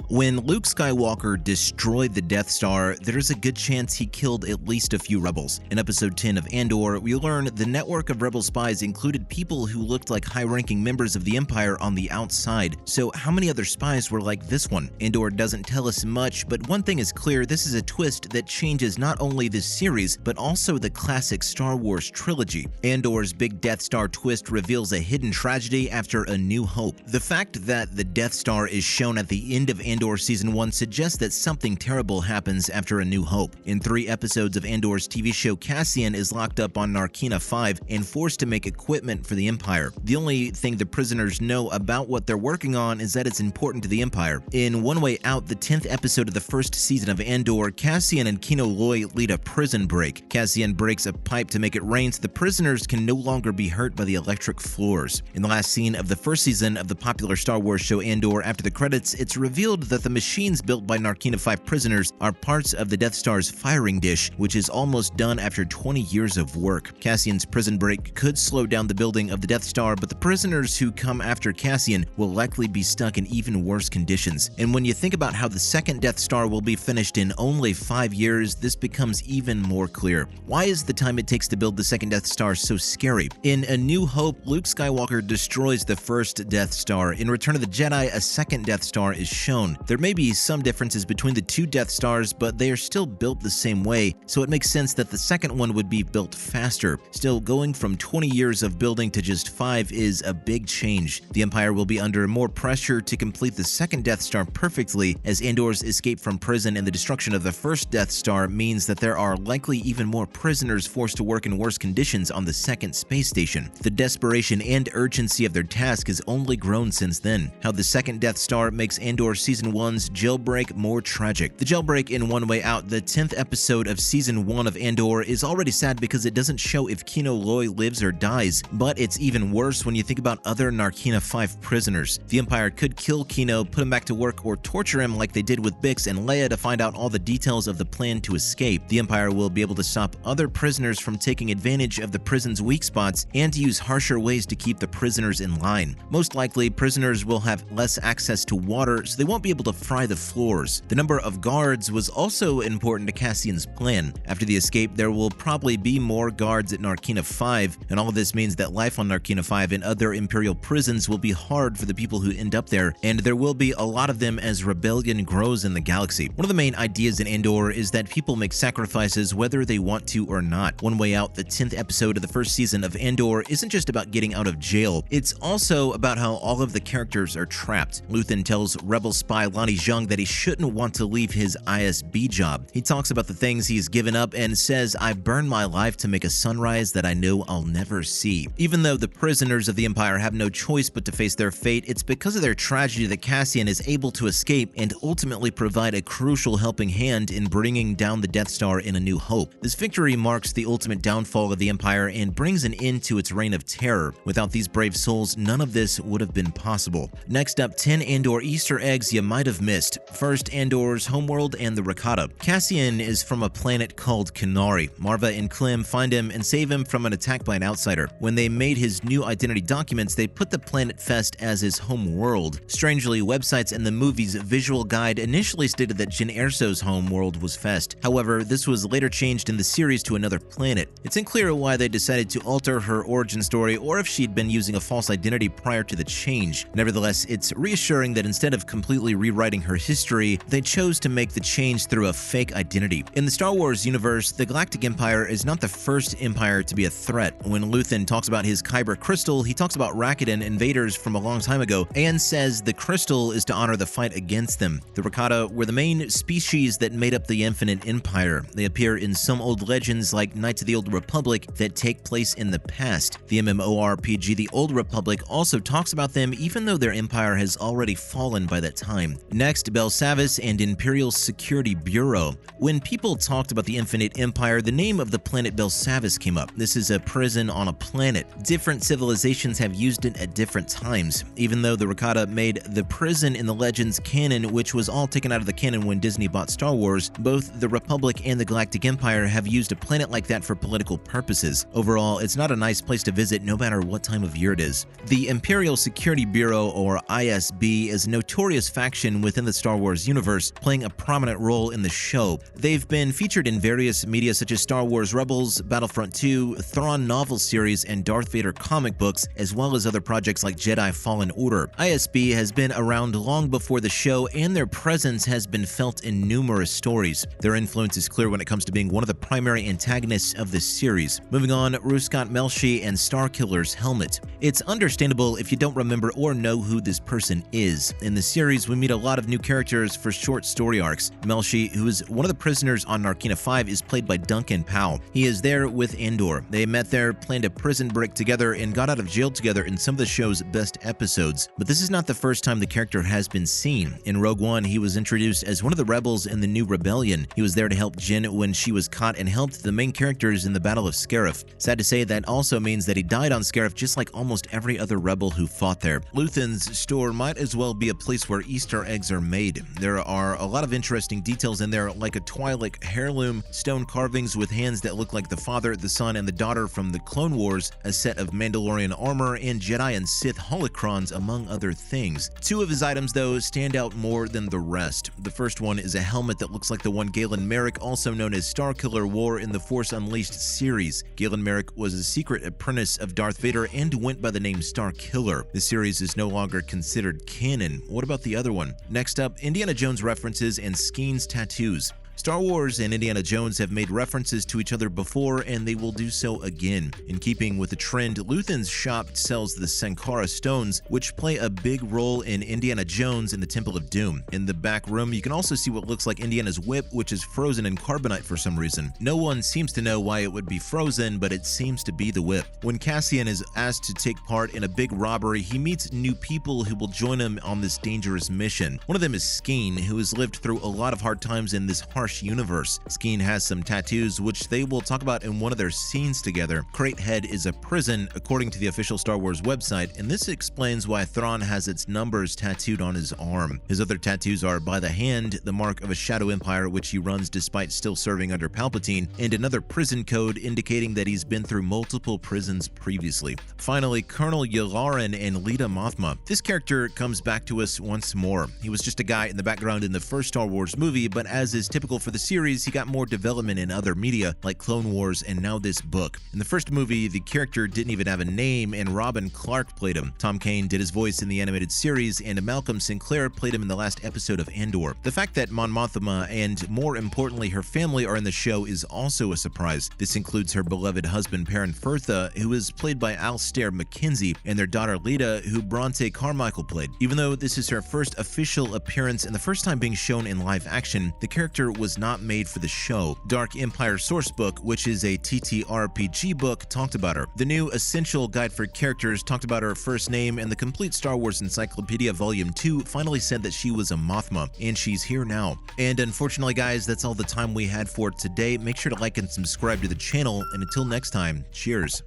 When Luke Skywalker destroyed the Death Star, there's a good chance he killed at least a few rebels. In Episode 10 of Andor, we learn the network of rebel spies included people who looked like high-ranking members of the Empire on the outside. So how many other spies were like this one? Andor doesn't tell us much, but one thing is clear: this is a twist that changes not only this series, but also the classic Star Wars trilogy. Andor's big Death Star twist reveals a hidden tragedy after A New Hope. The fact that the Death Star is shown at the end of Andor Season 1 suggests that something terrible happens after A New Hope. In 3 episodes of Andor's TV show, Cassian is locked up on Narkina 5 and forced to make equipment for the Empire. The only thing the prisoners know about what they're working on is that it's important to the Empire. In One Way Out, the 10th episode of the first season of Andor, Cassian and Kino Loy lead a prison break. Cassian breaks a pipe to make it rain so the prisoners can no longer be hurt by the electric floors. In the last scene of the first season of the popular Star Wars show Andor, after the credits, it's revealed that the machines built by Narkina 5 prisoners are parts of the Death Star's firing dish, which is almost done after 20 years of work. Cassian's prison break could slow down the building of the Death Star, but the prisoners who come after Cassian will likely be stuck in even worse conditions. And when you think about how the second Death Star will be finished in only 5 years, this becomes even more clear. Why is the time it takes to build the second Death Star so scary? In A New Hope, Luke Skywalker destroys the first Death Star. In Return of the Jedi, a second Death Star is shown. There may be some differences between the two Death Stars, but they are still built the same way, so it makes sense that the second one would be built faster. Still, going from 20 years of building to just 5 is a big change. The Empire will be under more pressure to complete the second Death Star perfectly, as Andor's escape from prison and the destruction of the first Death Star means that there are likely even more prisoners forced to work in worse conditions on the second space station. The desperation and urgency of their task has only grown since then. How the second Death Star makes Andor Season 1's jailbreak more tragic. The jailbreak in One Way Out, the 10th episode of Season 1 of Andor, is already sad because it doesn't show if Kino Loy lives or dies, but it's even worse when you think about other Narkina 5 prisoners. The Empire could kill Kino, put him back to work, or torture him like they did with Bix and Leia to find out all the details of the plan to escape. The Empire will be able to stop other prisoners from taking advantage of the prison's weak spots and to use harsher ways to keep the prisoners in line. Most likely, prisoners will have less access to water, so they won't be able to fry the floors. The number of guards was also important to Cassian's plan. After the escape, there will probably be more guards at Narkina 5, and all of this means that life on Narkina 5 and other Imperial prisons will be hard for the people who end up there, and there will be a lot of them as rebellion grows in the galaxy. One of the main ideas in Andor is that people make sacrifices whether they want to or not. One Way Out, the 10th episode of the first season of Andor, isn't just about getting out of jail. It's also about how all of the characters are trapped. Luthen tells rebel spy Lonnie Zhang that he shouldn't want to leave his ISB job. He talks about the things he's given up and says, "I burned my life to make a sunrise that I know I'll never see." Even though the prisoners of the Empire have no choice but to face their fate, it's because of their tragedy that Cassian is able to escape and ultimately provide a crucial helping hand in bringing down the Death Star in A New Hope. This victory marks the ultimate downfall of the Empire and brings an end to its reign of terror. Without these brave souls, none of this would have been possible. Next up, 10 Andor Easter eggs you might have missed. First, Andor's homeworld and the Rakata. Cassian is from a planet called Kenari. Marva and Clem find him and save him from an attack by an outsider. When they made his new identity documents, they put the planet Fest as his home world. Strangely, websites and the movie's visual guide initially stated that Jyn Erso's home world was Fest. However, this was later changed in the series to another planet. It's unclear why they decided to alter her origin story or if she'd been using a false identity prior to the change. Nevertheless, it's reassuring that instead of completely rewriting her history, they chose to make the change through a fake identity. In the Star Wars universe, the Galactic Empire is not the first empire to be a threat. When Luthen talks about his Kyber crystal, he talks about Rakuten invaders from a long time ago and says the crystal is to honor the fight against them. The Rakata were the main species that made up the Infinite Empire. They appear in some old legends like Knights of the Old Republic that take place in the past. The MMORPG The Old Republic also talks about them even though their empire has already fallen by that time. Next, Belsavis and Imperial Security Bureau. When people talked about the Infinite Empire, the name of the planet Belsavis came up. This is a prison on a planet. Different civilizations have used it at different times. Even though the Rakata made the prison in the Legends canon, which was all taken out of the canon when Disney bought Star Wars, both the Republic and the Galactic Empire have used a planet like that for political purposes. Overall, it's not a nice place to visit no matter what time of year it is. The Imperial Security Bureau, or ISB, is a notorious faction action within the Star Wars universe, playing a prominent role in the show. They've been featured in various media such as Star Wars Rebels, Battlefront 2, Thrawn novel series, and Darth Vader comic books, as well as other projects like Jedi Fallen Order. ISB has been around long before the show, and their presence has been felt in numerous stories. Their influence is clear when it comes to being one of the primary antagonists of this series. Moving on, Ruskat Melshi and Starkiller's helmet. It's understandable if you don't remember or know who this person is. In the series, we meet a lot of new characters for short story arcs. Melshi, who is one of the prisoners on Narkina 5, is played by Duncan Powell. He is there with Andor. They met there, planned a prison break together, and got out of jail together in some of the show's best episodes. But this is not the first time the character has been seen. In Rogue One, he was introduced as one of the rebels in the New Rebellion. He was there to help Jyn when she was caught and helped the main characters in the Battle of Scarif. Sad to say, that also means that he died on Scarif just like almost every other rebel who fought there. Luthen's store might as well be a place where Easter eggs are made. There are a lot of interesting details in there, like a Twi'lek heirloom, stone carvings with hands that look like the father, the son, and the daughter from the Clone Wars, a set of Mandalorian armor, and Jedi and Sith holocrons, among other things. Two of his items, though, stand out more than the rest. The first one is a helmet that looks like the one Galen Merrick, also known as Starkiller, wore in the Force Unleashed series. Galen Merrick was a secret apprentice of Darth Vader and went by the name Starkiller. The series is no longer considered canon. What about the other one? Next up, Indiana Jones references and Skeen's tattoos. Star Wars and Indiana Jones have made references to each other before, and they will do so again. In keeping with the trend, Luthen's shop sells the Sankara stones, which play a big role in Indiana Jones and the Temple of Doom. In the back room, you can also see what looks like Indiana's whip, which is frozen in carbonite for some reason. No one seems to know why it would be frozen, but it seems to be the whip. When Cassian is asked to take part in a big robbery, he meets new people who will join him on this dangerous mission. One of them is Skeen, who has lived through a lot of hard times in this harsh universe. Skeen has some tattoos, which they will talk about in one of their scenes together. Crate Head is a prison, according to the official Star Wars website, and this explains why Thrawn has its numbers tattooed on his arm. His other tattoos are by the hand, the mark of a Shadow Empire which he runs despite still serving under Palpatine, and another prison code indicating that he's been through multiple prisons previously. Finally, Colonel Yularen and Lita Mothma. This character comes back to us once more. He was just a guy in the background in the first Star Wars movie, but as is typical for the series, he got more development in other media like Clone Wars and now this book. In the first movie, the character didn't even have a name, and Robin Clark played him. Tom Kane did his voice in the animated series, and Malcolm Sinclair played him in the last episode of Andor. The fact that Mon Mothma and, more importantly, her family are in the show is also a surprise. This includes her beloved husband Perrin Firtha, who is played by Alistair McKenzie, and their daughter Lita, who Bronte Carmichael played. Even though this is her first official appearance and the first time being shown in live action, the character was not made for the show. Dark Empire Sourcebook, which is a TTRPG book, talked about her. The new Essential Guide for Characters talked about her first name, and the Complete Star Wars Encyclopedia Volume 2 finally said that she was a Mothma, and she's here now. And unfortunately, guys, that's all the time we had for today. Make sure to like and subscribe to the channel, and until next time, cheers.